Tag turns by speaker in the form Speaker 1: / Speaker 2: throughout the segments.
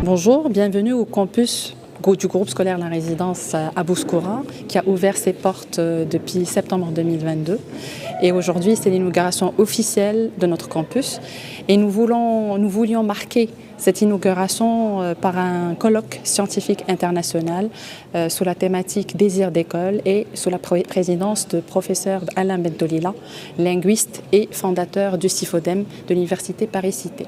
Speaker 1: Bonjour, bienvenue au campus du groupe scolaire La Résidence à Bouskoura, qui a ouvert ses portes depuis septembre 2022. Et aujourd'hui, c'est l'inauguration officielle de notre campus. Et nous voulions marquer cette inauguration par un colloque scientifique international sous la thématique Désir d'école et sous la présidence de professeur Alain Bentolila, linguiste et fondateur du CIFODEM de l'Université Paris-Cité.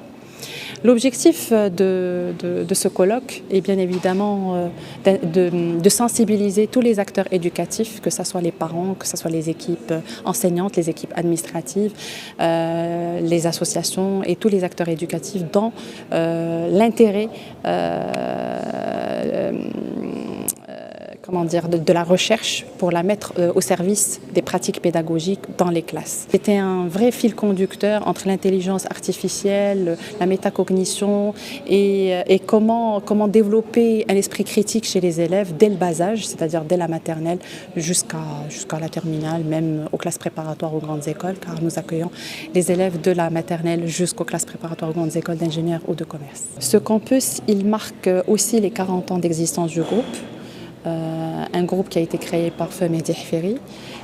Speaker 1: L'objectif de ce colloque est bien évidemment de sensibiliser tous les acteurs éducatifs, que ce soit les parents, que ce soit les équipes enseignantes, les équipes administratives, les associations et tous les acteurs éducatifs dans l'intérêt de la recherche pour la mettre au service des pratiques pédagogiques dans les classes. C'était un vrai fil conducteur entre l'intelligence artificielle, la métacognition et comment développer un esprit critique chez les élèves dès le bas âge, c'est-à-dire dès la maternelle jusqu'à la terminale, même aux classes préparatoires aux grandes écoles, car nous accueillons les élèves de la maternelle jusqu'aux classes préparatoires aux grandes écoles d'ingénieurs ou de commerce. Ce campus, il marque aussi les 40 ans d'existence du groupe. Un groupe qui a été créé par Feu Mehdi Hferi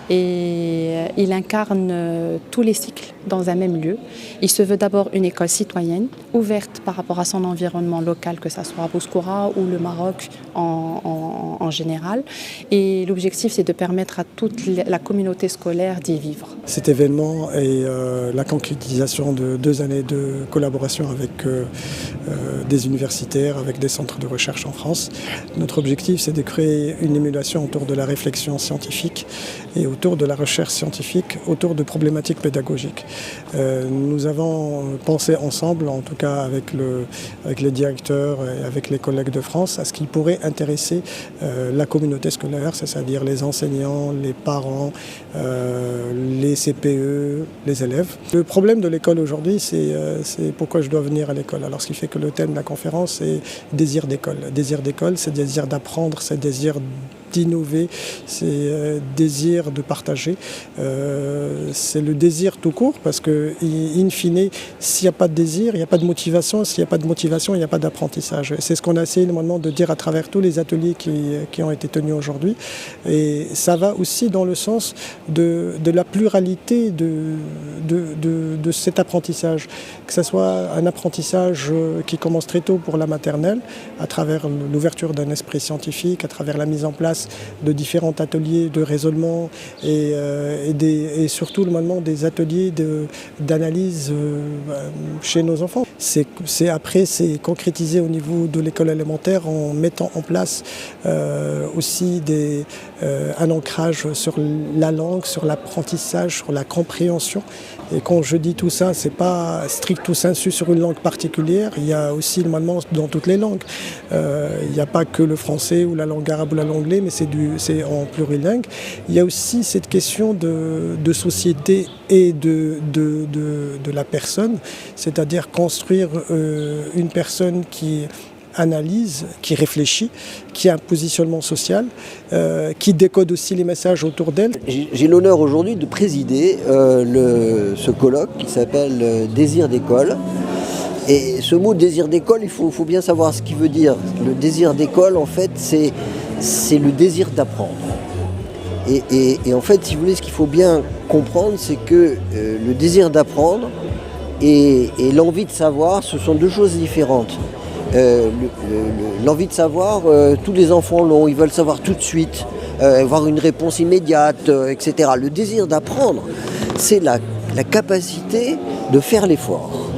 Speaker 1: et il incarne tous les cycles dans un même lieu. Il se veut d'abord une école citoyenne, ouverte par rapport à son environnement local, que ce soit à Bouskoura ou le Maroc en général. Et l'objectif, c'est de permettre à toute la communauté scolaire d'y vivre.
Speaker 2: Cet événement est la concrétisation de 2 années de collaboration avec des universitaires, avec des centres de recherche en France. Notre objectif, c'est de créer une émulation autour de la réflexion scientifique et autour de la recherche scientifique, autour de problématiques pédagogiques. Nous avons pensé ensemble, en tout cas avec les directeurs et avec les collègues de France, à ce qui pourrait intéresser la communauté scolaire, c'est-à-dire les enseignants, les parents, les CPE, les élèves. Le problème de l'école aujourd'hui, c'est pourquoi je dois venir à l'école. Alors ce qui fait que le thème de la conférence est désir d'école. Désir d'école, c'est désir d'apprendre, c'est désir d'innover, c'est désir de partager, c'est le désir tout court, parce que in fine, s'il n'y a pas de désir, il n'y a pas de motivation, s'il n'y a pas de motivation, il n'y a pas d'apprentissage. C'est ce qu'on a essayé maintenant de dire à travers tous les ateliers qui ont été tenus aujourd'hui, et ça va aussi dans le sens de la pluralité de cet apprentissage, que ce soit un apprentissage qui commence très tôt pour la maternelle, à travers l'ouverture d'un esprit scientifique, à travers la mise en place de différents ateliers de raisonnement et surtout maintenant des ateliers d'analyse chez nos enfants. Après, c'est concrétisé au niveau de l'école élémentaire en mettant en place aussi un ancrage sur la langue, sur l'apprentissage, sur la compréhension. Et quand je dis tout ça, c'est pas stricto sensu sur une langue particulière, il y a aussi normalement dans toutes les langues. Il n'y a pas que le français ou la langue arabe ou la langue anglaise, mais c'est en plurilingue. Il y a aussi cette question de société et de la personne, c'est-à-dire construire une personne qui analyse, qui réfléchit, qui a un positionnement social, qui décode aussi les messages autour d'elle.
Speaker 3: J'ai l'honneur aujourd'hui de présider ce colloque qui s'appelle Désir d'école. Et ce mot désir d'école, il faut bien savoir ce qu'il veut dire. Le désir d'école, en fait, c'est le désir d'apprendre. Et en fait, si vous voulez, ce qu'il faut bien comprendre, c'est que le désir d'apprendre et l'envie de savoir, ce sont deux choses différentes. L'envie de savoir, tous les enfants l'ont, ils veulent savoir tout de suite, avoir une réponse immédiate, etc. Le désir d'apprendre, c'est la capacité de faire l'effort.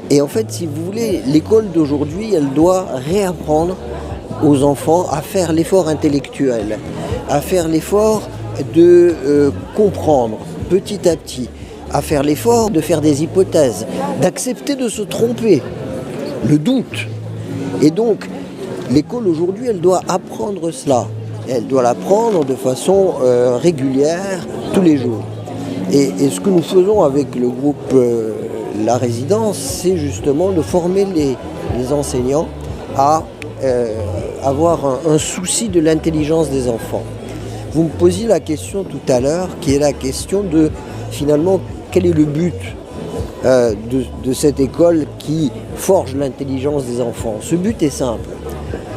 Speaker 3: Et en fait, si vous voulez, l'école d'aujourd'hui, elle doit réapprendre aux enfants à faire l'effort intellectuel, à faire l'effort de comprendre petit à petit, à faire l'effort de faire des hypothèses, d'accepter de se tromper, le doute. Et donc, l'école aujourd'hui, elle doit apprendre cela. Elle doit l'apprendre de façon régulière, tous les jours. Et ce que nous faisons avec le groupe La Résidence, c'est justement de former les enseignants à avoir un souci de l'intelligence des enfants. Vous me posiez la question tout à l'heure, qui est la question de, finalement, quel est le but de cette école qui forge l'intelligence des enfants. Ce but est simple.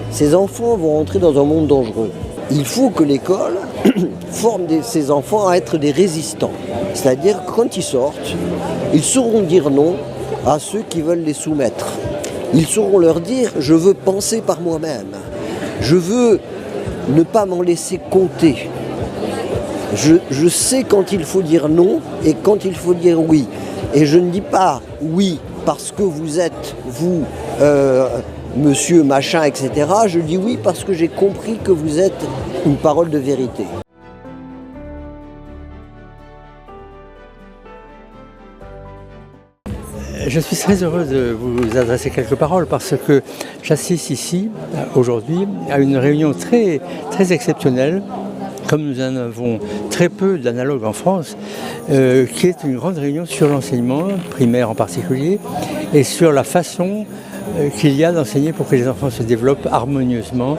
Speaker 3: Ces enfants vont rentrer dans un monde dangereux. Il faut que l'école forme ces enfants à être des résistants. C'est-à-dire que quand ils sortent, ils sauront dire non à ceux qui veulent les soumettre. Ils sauront leur dire « je veux penser par moi-même, je veux ne pas m'en laisser compter. Je sais quand il faut dire non et quand il faut dire oui. Et je ne dis pas oui parce que vous êtes, vous, monsieur machin, etc. Je dis oui parce que j'ai compris que vous êtes une parole de vérité. »
Speaker 4: Je suis très heureux de vous adresser quelques paroles parce que j'assiste ici, aujourd'hui, à une réunion très, très exceptionnelle, comme nous en avons très peu d'analogues en France, qui est une grande réunion sur l'enseignement, primaire en particulier, et sur la façon qu'il y a d'enseigner pour que les enfants se développent harmonieusement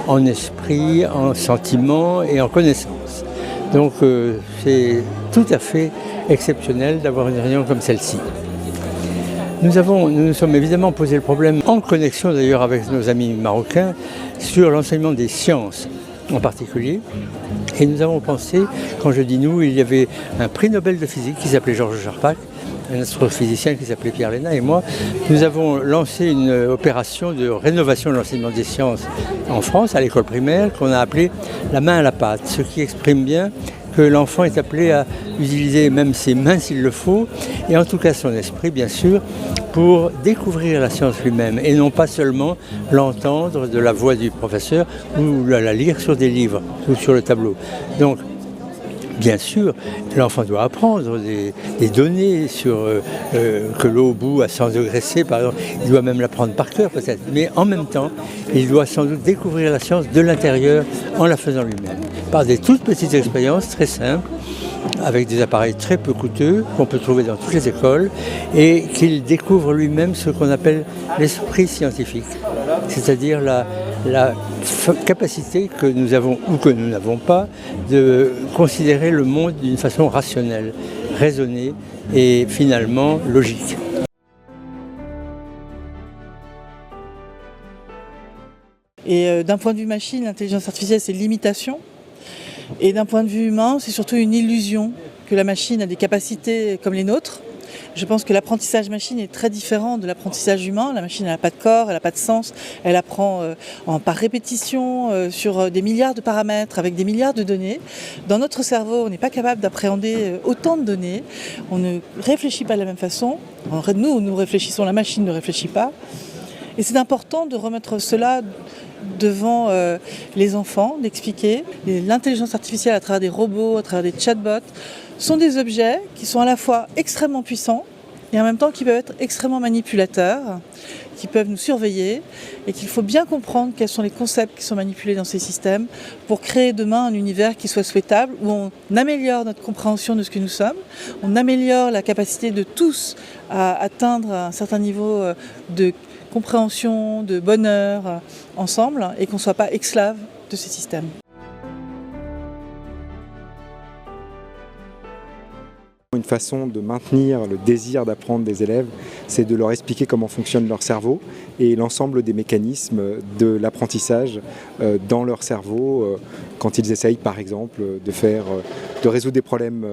Speaker 4: en esprit, en sentiment et en connaissance. Donc c'est tout à fait exceptionnel d'avoir une réunion comme celle-ci. Nous nous sommes évidemment posé le problème, en connexion d'ailleurs avec nos amis marocains, sur l'enseignement des sciences en particulier. Et nous avons pensé, quand je dis nous, il y avait un prix Nobel de physique qui s'appelait Georges Charpak, un astrophysicien qui s'appelait Pierre Léna et moi. Nous avons lancé une opération de rénovation de l'enseignement des sciences en France, à l'école primaire, qu'on a appelée la main à la pâte, ce qui exprime bien que l'enfant est appelé à utiliser même ses mains s'il le faut, et en tout cas son esprit bien sûr, pour découvrir la science lui-même, et non pas seulement l'entendre de la voix du professeur ou la lire sur des livres ou sur le tableau. Donc, bien sûr, l'enfant doit apprendre des données sur que l'eau bout à 100 degrés C, par exemple. Il doit même l'apprendre par cœur peut-être. Mais en même temps, il doit sans doute découvrir la science de l'intérieur en la faisant lui-même. Par des toutes petites expériences très simples, avec des appareils très peu coûteux qu'on peut trouver dans toutes les écoles, et qu'il découvre lui-même ce qu'on appelle l'esprit scientifique, c'est-à-dire la capacité que nous avons ou que nous n'avons pas de considérer le monde d'une façon rationnelle, raisonnée et finalement logique.
Speaker 5: Et d'un point de vue machine, l'intelligence artificielle, c'est l'imitation. Et d'un point de vue humain, c'est surtout une illusion que la machine a des capacités comme les nôtres. Je pense que l'apprentissage machine est très différent de l'apprentissage humain. La machine, elle n'a pas de corps, elle n'a pas de sens. Elle apprend par répétition sur des milliards de paramètres, avec des milliards de données. Dans notre cerveau, on n'est pas capable d'appréhender autant de données. On ne réfléchit pas de la même façon. Nous réfléchissons, la machine ne réfléchit pas. Et c'est important de remettre cela devant les enfants, d'expliquer. L'intelligence artificielle à travers des robots, à travers des chatbots, sont des objets qui sont à la fois extrêmement puissants et en même temps qui peuvent être extrêmement manipulateurs, qui peuvent nous surveiller et qu'il faut bien comprendre quels sont les concepts qui sont manipulés dans ces systèmes pour créer demain un univers qui soit souhaitable, où on améliore notre compréhension de ce que nous sommes, on améliore la capacité de tous à atteindre un certain niveau de compréhension, de bonheur ensemble et qu'on ne soit pas esclave de ces systèmes.
Speaker 6: Une façon de maintenir le désir d'apprendre des élèves, c'est de leur expliquer comment fonctionne leur cerveau et l'ensemble des mécanismes de l'apprentissage dans leur cerveau quand ils essayent par exemple de résoudre des problèmes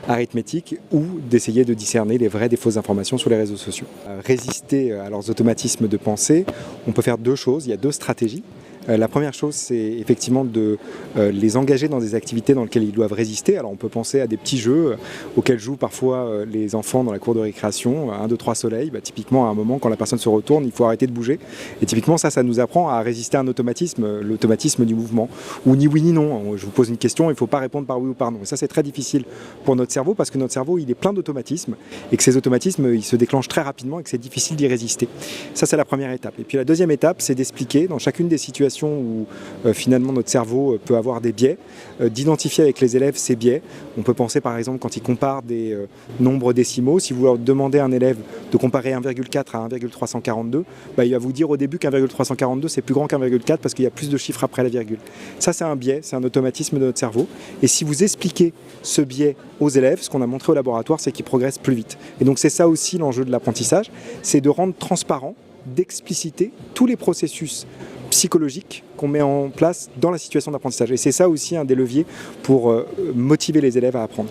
Speaker 6: arithmétiques ou d'essayer de discerner les vraies des fausses informations sur les réseaux sociaux. Résister à leurs automatismes de pensée, on peut faire deux choses, il y a deux stratégies. La première chose, c'est effectivement de les engager dans des activités dans lesquelles ils doivent résister. Alors on peut penser à des petits jeux auxquels jouent parfois les enfants dans la cour de récréation. 1, 2, 3 soleils, typiquement à un moment quand la personne se retourne, il faut arrêter de bouger. Et typiquement ça nous apprend à résister à un automatisme, l'automatisme du mouvement. Ou ni oui ni non. Je vous pose une question, il ne faut pas répondre par oui ou par non. Et ça c'est très difficile pour notre cerveau parce que notre cerveau il est plein d'automatismes et que ces automatismes ils se déclenchent très rapidement et que c'est difficile d'y résister. Ça c'est la première étape. Et puis la deuxième étape, c'est d'expliquer dans chacune des situations situation où finalement notre cerveau peut avoir des biais, d'identifier avec les élèves ces biais. On peut penser par exemple quand ils comparent des nombres décimaux, si vous leur demandez à un élève de comparer 1,4 à 1,342, il va vous dire au début qu'1,342 c'est plus grand qu'1,4 parce qu'il y a plus de chiffres après la virgule. Ça c'est un biais, c'est un automatisme de notre cerveau. Et si vous expliquez ce biais aux élèves, ce qu'on a montré au laboratoire, c'est qu'ils progressent plus vite. Et donc c'est ça aussi l'enjeu de l'apprentissage, c'est de rendre transparent, d'expliciter tous les processus psychologiques qu'on met en place dans la situation d'apprentissage. Et c'est ça aussi un des leviers pour motiver les élèves à apprendre.